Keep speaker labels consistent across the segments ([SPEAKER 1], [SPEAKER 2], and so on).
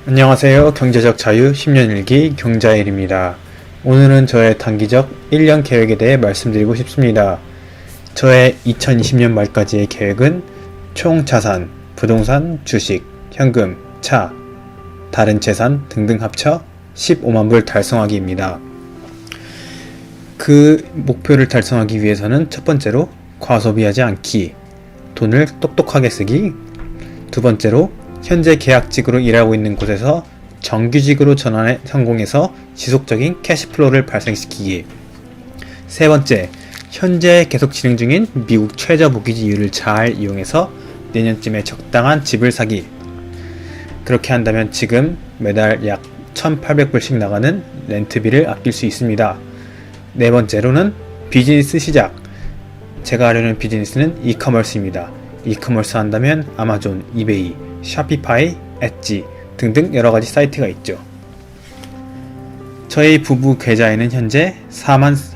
[SPEAKER 1] 안녕하세요. 경제적 자유 10년 일기 경자일입니다. 오늘은 저의 단기적 1년 계획에 대해 말씀드리고 싶습니다. 저의 2020년 말까지의 계획은 총 자산, 부동산, 주식, 현금, 차, 다른 재산 등등 합쳐 15만 불 달성하기입니다. 그 목표를 달성하기 위해서는 첫 번째로 과소비하지 않기, 돈을 똑똑하게 쓰기, 두 번째로 현재 계약직으로 일하고 있는 곳에서 정규직으로 전환에 성공해서 지속적인 캐시플로우를 발생시키기. 세 번째, 현재 계속 진행 중인 미국 최저 모기지율을 잘 이용해서 내년쯤에 적당한 집을 사기. 그렇게 한다면 지금 매달 약 1,800불씩 나가는 렌트비를 아낄 수 있습니다. 네 번째로는 비즈니스 시작. 제가 하려는 비즈니스는 이커머스입니다. 이커머스 한다면 아마존, 이베이, 샤피파이, 엣지 등등 여러가지 사이트가 있죠. 저희 부부 계좌에는 현재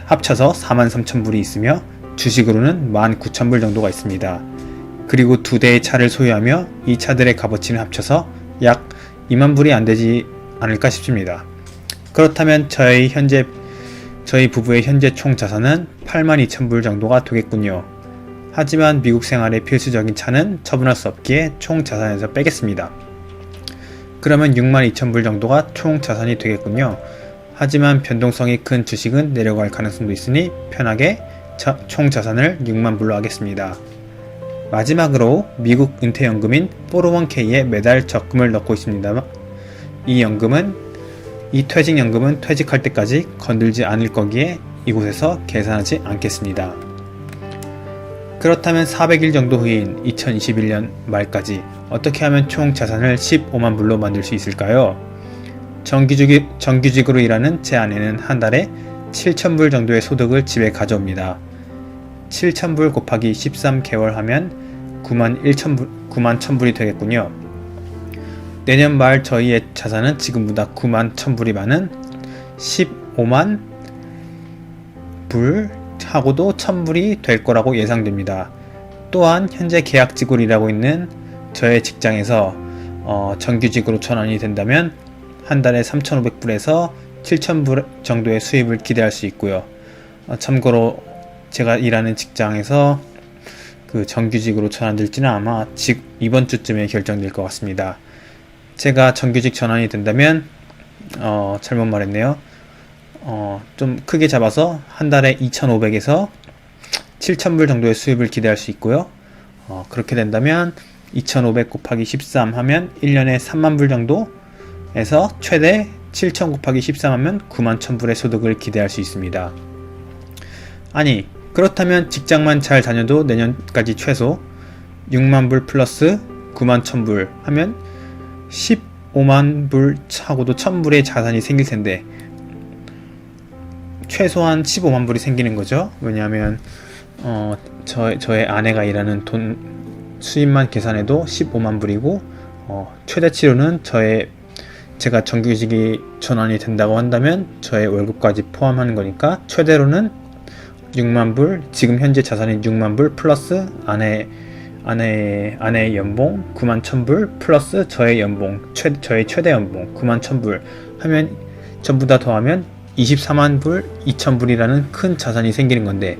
[SPEAKER 1] 합쳐서 43,000불이 있으며 주식으로는 19,000불 정도가 있습니다. 그리고 2대의 차를 소유하며 이 차들의 값어치는 합쳐서 약 20,000불이 안되지 않을까 싶습니다. 그렇다면 저희 부부의 현재 총 자산은 82,000불 정도가 되겠군요. 하지만 미국 생활의 필수적인 차는 처분할 수 없기에 총 자산에서 빼겠습니다. 그러면 62,000불 정도가 총 자산이 되겠군요. 하지만 변동성이 큰 주식은 내려갈 가능성도 있으니 편하게 총 자산을 60,000불로 하겠습니다. 마지막으로 미국 은퇴연금인 401k에 매달 적금을 넣고 있습니다. 이 퇴직연금은 퇴직할 때까지 건들지 않을 거기에 이곳에서 계산하지 않겠습니다. 그렇다면 400일 정도 후인 2021년 말까지 어떻게 하면 총 자산을 15만 불로 만들 수 있을까요? 정규직으로 일하는 제 아내는 한 달에 7,000불 정도의 소득을 집에 가져옵니다. 7,000불 곱하기 13개월 하면 91,000불이 되겠군요. 내년 말 저희의 자산은 지금보다 91,000불이 많은 15만 불 하고도 1,000불이 될 거라고 예상됩니다. 또한 현재 계약직으로 일하고 있는 저의 직장에서 정규직으로 전환이 된다면 한 달에 3,500불에서 7,000불 정도의 수입을 기대할 수 있고요. 참고로 제가 일하는 직장에서 그 정규직으로 전환될지는 아마 이번 주쯤에 결정될 것 같습니다. 제가 정규직 전환이 된다면 잘못 말했네요. 좀 크게 잡아서 한 달에 2,500에서 7,000불 정도의 수입을 기대할 수 있고요. 그렇게 된다면 2,500 곱하기 13 하면 1년에 30,000불 정도에서 최대 7,000 곱하기 13 하면 91,000불의 소득을 기대할 수 있습니다. 아니, 그렇다면 직장만 잘 다녀도 내년까지 최소 60,000불 플러스 91,000불 하면 15만 불 하고도 1,000불의 자산이 생길 텐데 최소한 15만 불이 생기는 거죠. 왜냐하면 저의 아내가 일하는 돈 수입만 계산해도 15만 불이고 최대치로는 제가 정규직이 전환이 된다고 한다면 저의 월급까지 포함하는 거니까 최대로는 6만 불, 지금 현재 자산이 6만 불 플러스 아내의 연봉 91,000불 플러스 저의 연봉 저의 최대 연봉 91,000불 하면 전부 다 더하면 24만 불 2,000불이라는 큰 자산이 생기는 건데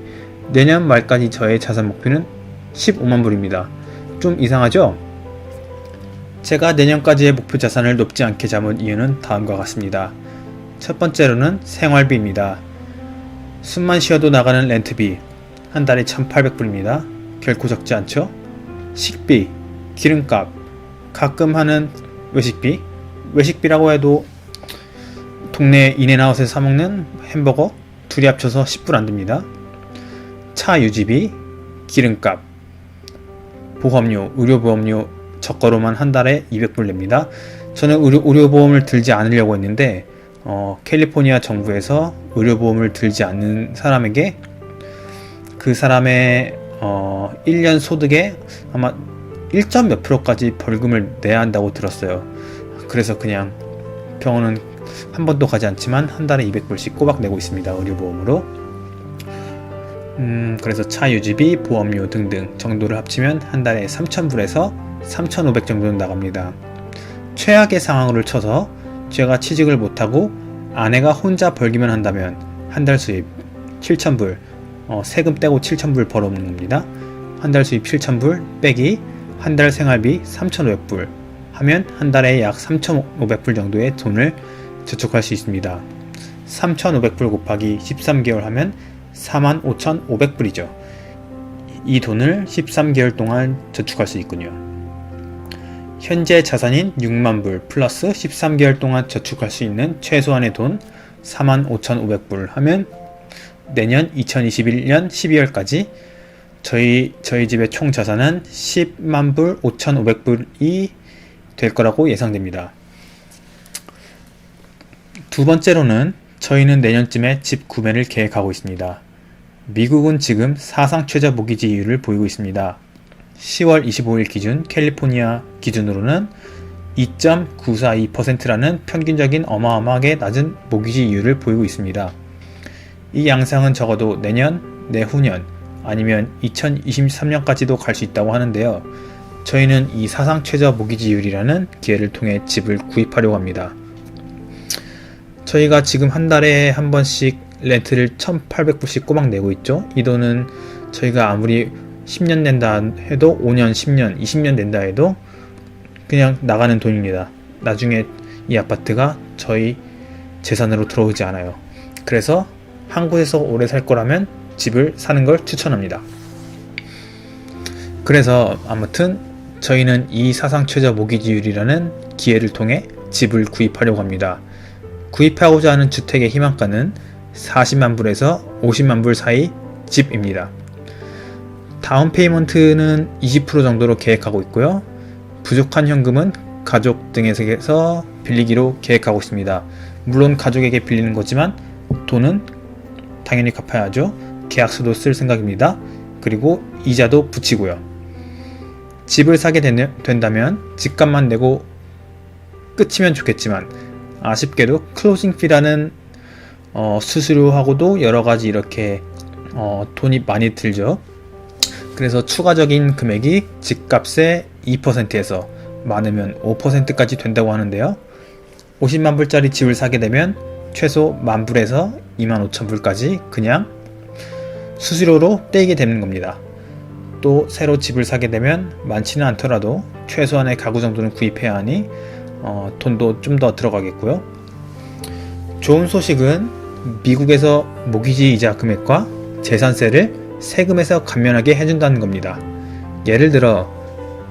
[SPEAKER 1] 내년 말까지 저의 자산 목표는 15만 불입니다. 좀 이상하죠? 제가 내년까지의 목표 자산을 높지 않게 잡은 이유는 다음과 같습니다. 첫 번째로는 생활비입니다. 숨만 쉬어도 나가는 렌트비 한 달에 1,800불입니다. 결코 적지 않죠? 식비, 기름값, 가끔 하는 외식비라고 해도 동네 인앤아웃에서 사먹는 햄버거 둘이 합쳐서 10불 안됩니다. 차 유지비, 기름값, 보험료, 의료보험료 저가로만 한 달에 200불 냅니다. 저는 의료보험을 들지 않으려고 했는데 캘리포니아 정부에서 의료보험을 들지 않는 사람에게 그 사람의 1년 소득에 아마 1점 몇 프로까지 벌금을 내야 한다고 들었어요. 그래서 그냥 병원은 한 번도 가지 않지만 한 달에 200불씩 꼬박 내고 있습니다. 의료보험으로. 그래서 차 유지비, 보험료 등등 정도를 합치면 한 달에 3,000불에서 3,500 정도는 나갑니다. 최악의 상황을 쳐서 제가 취직을 못하고 아내가 혼자 벌기만 한다면 한 달 수입 7,000불, 세금 떼고 7,000불 벌어오는 겁니다. 한 달 수입 7,000불 빼기 한 달 생활비 3,500불 하면 한 달에 약 3,500불 정도의 돈을 저축할 수 있습니다. 3,500불 곱하기 13개월 하면 45,500불이죠. 이 돈을 13개월 동안 저축할 수 있군요. 현재 자산인 6만불 플러스 13개월 동안 저축할 수 있는 최소한의 돈 45,500불 하면 내년 2021년 12월까지 저희 집의 총 자산은 10만불 5,500불이 될 거라고 예상됩니다. 두 번째로는 저희는 내년쯤에 집 구매를 계획하고 있습니다. 미국은 지금 사상 최저 모기지율을 보이고 있습니다. 10월 25일 기준 캘리포니아 기준으로는 2.942%라는 평균적인 어마어마하게 낮은 모기지율을 보이고 있습니다. 이 양상은 적어도 내년, 내후년 아니면 2023년까지도 갈 수 있다고 하는데요. 저희는 이 사상 최저 모기지율이라는 기회를 통해 집을 구입하려고 합니다. 저희가 지금 한 달에 한 번씩 렌트를 1,800불씩 꼬박 내고 있죠. 이 돈은 저희가 아무리 10년 낸다 해도 5년, 10년, 20년 낸다 해도 그냥 나가는 돈입니다. 나중에 이 아파트가 저희 재산으로 들어오지 않아요. 그래서 한 곳에서 오래 살 거라면 집을 사는 걸 추천합니다. 그래서 아무튼 저희는 이 사상 최저 모기지율이라는 기회를 통해 집을 구입하려고 합니다. 구입하고자 하는 주택의 희망가는 40만 불에서 50만 불 사이 집입니다. 다운 페이먼트는 20% 정도로 계획하고 있고요. 부족한 현금은 가족 등에서 빌리기로 계획하고 있습니다. 물론 가족에게 빌리는 거지만 돈은 당연히 갚아야죠. 계약서도 쓸 생각입니다. 그리고 이자도 붙이고요. 집을 사게 된다면 집값만 내고 끝이면 좋겠지만 아쉽게도 클로징 피라는 수수료하고도 여러가지 이렇게 돈이 많이 들죠. 그래서 추가적인 금액이 집값의 2%에서 많으면 5%까지 된다고 하는데요. 50만 불짜리 집을 사게 되면 최소 10,000불에서 25,000불까지 그냥 수수료로 떼이게 되는 겁니다. 또 새로 집을 사게 되면 많지는 않더라도 최소한의 가구 정도는 구입해야 하니 돈도 좀 더 들어가겠고요. 좋은 소식은 미국에서 모기지 이자 금액과 재산세를 세금에서 감면하게 해준다는 겁니다. 예를 들어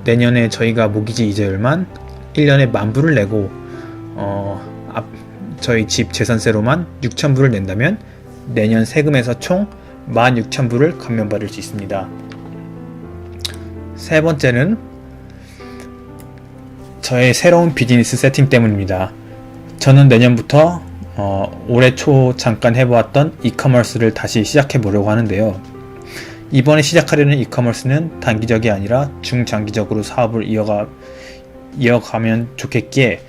[SPEAKER 1] 내년에 저희가 모기지 이자율만 1년에 10,000불을 내고 저희 집 재산세로만 6,000불을 낸다면 내년 세금에서 총 16,000불을 감면받을 수 있습니다. 세 번째는 저의 새로운 비즈니스 세팅 때문입니다. 저는 내년부터 올해 초 잠깐 해보았던 이커머스를 다시 시작해 보려고 하는데요. 이번에 시작하려는 이커머스는 단기적이 아니라 중장기적으로 사업을 이어가면 좋겠기에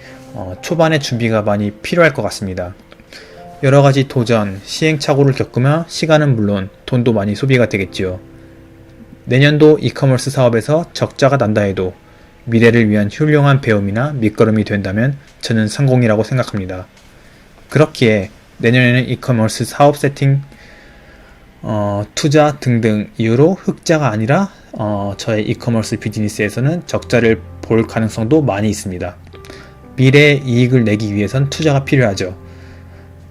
[SPEAKER 1] 초반에 준비가 많이 필요할 것 같습니다. 여러가지 도전, 시행착오를 겪으며 시간은 물론 돈도 많이 소비가 되겠지요. 내년도 이커머스 사업에서 적자가 난다 해도 미래를 위한 훌륭한 배움이나 밑거름이 된다면 저는 성공이라고 생각합니다. 그렇기에 내년에는 이커머스 사업 세팅, 투자 등등 이유로 흑자가 아니라 저의 이커머스 비즈니스에서는 적자를 볼 가능성도 많이 있습니다. 미래의 이익을 내기 위해선 투자가 필요하죠.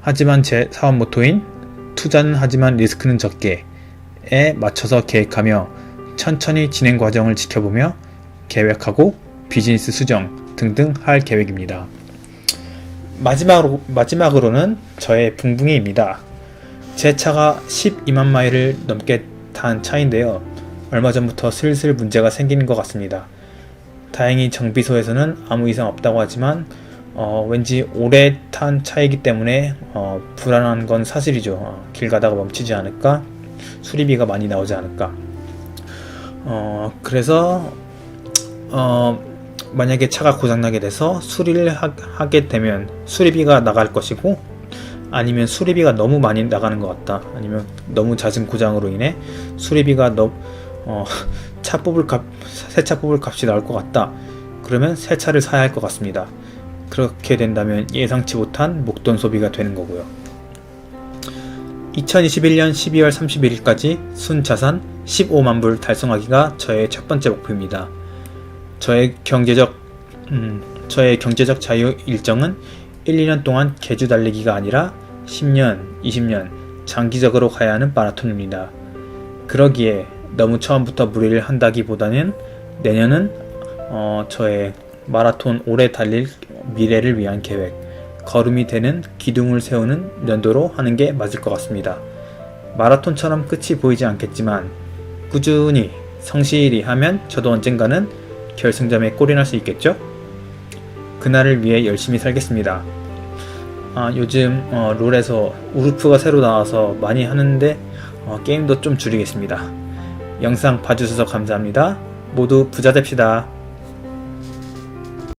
[SPEAKER 1] 하지만 제 사업 모토인 투자는 하지만 리스크는 적게에 맞춰서 계획하며 천천히 진행 과정을 지켜보며 계획하고 비즈니스 수정 등등 할 계획입니다. 마지막으로는 저의 붕붕이입니다. 제 차가 12만 마일을 넘게 탄 차인데요. 얼마 전부터 슬슬 문제가 생기는 것 같습니다. 다행히 정비소에서는 아무 이상 없다고 하지만 왠지 오래 탄 차이기 때문에 불안한 건 사실이죠. 길 가다가 멈추지 않을까? 수리비가 많이 나오지 않을까? 그래서 만약에 차가 고장나게 돼서 수리를 하게 되면 수리비가 나갈 것이고, 아니면 수리비가 너무 많이 나가는 것 같다, 아니면 너무 잦은 고장으로 인해 수리비가 새 차 뽑을 값이 나올 것 같다, 그러면 새 차를 사야 할 것 같습니다. 그렇게 된다면 예상치 못한 목돈 소비가 되는 거고요. 2021년 12월 31일까지 순자산 15만 불 달성하기가 저의 첫 번째 목표입니다. 저의 경제적 자유 일정은 1, 2년 동안 개주 달리기가 아니라 10년, 20년 장기적으로 가야 하는 마라톤입니다. 그러기에 너무 처음부터 무리를 한다기보다는 내년은 저의 마라톤 오래 달릴 미래를 위한 계획, 걸음이 되는 기둥을 세우는 연도로 하는 게 맞을 것 같습니다. 마라톤처럼 끝이 보이지 않겠지만 꾸준히 성실히 하면 저도 언젠가는 결승점에 골인할 수 있겠죠? 그날을 위해 열심히 살겠습니다. 요즘 롤에서 우르프가 새로 나와서 많이 하는데 게임도 좀 줄이겠습니다. 영상 봐주셔서 감사합니다. 모두 부자 됩시다.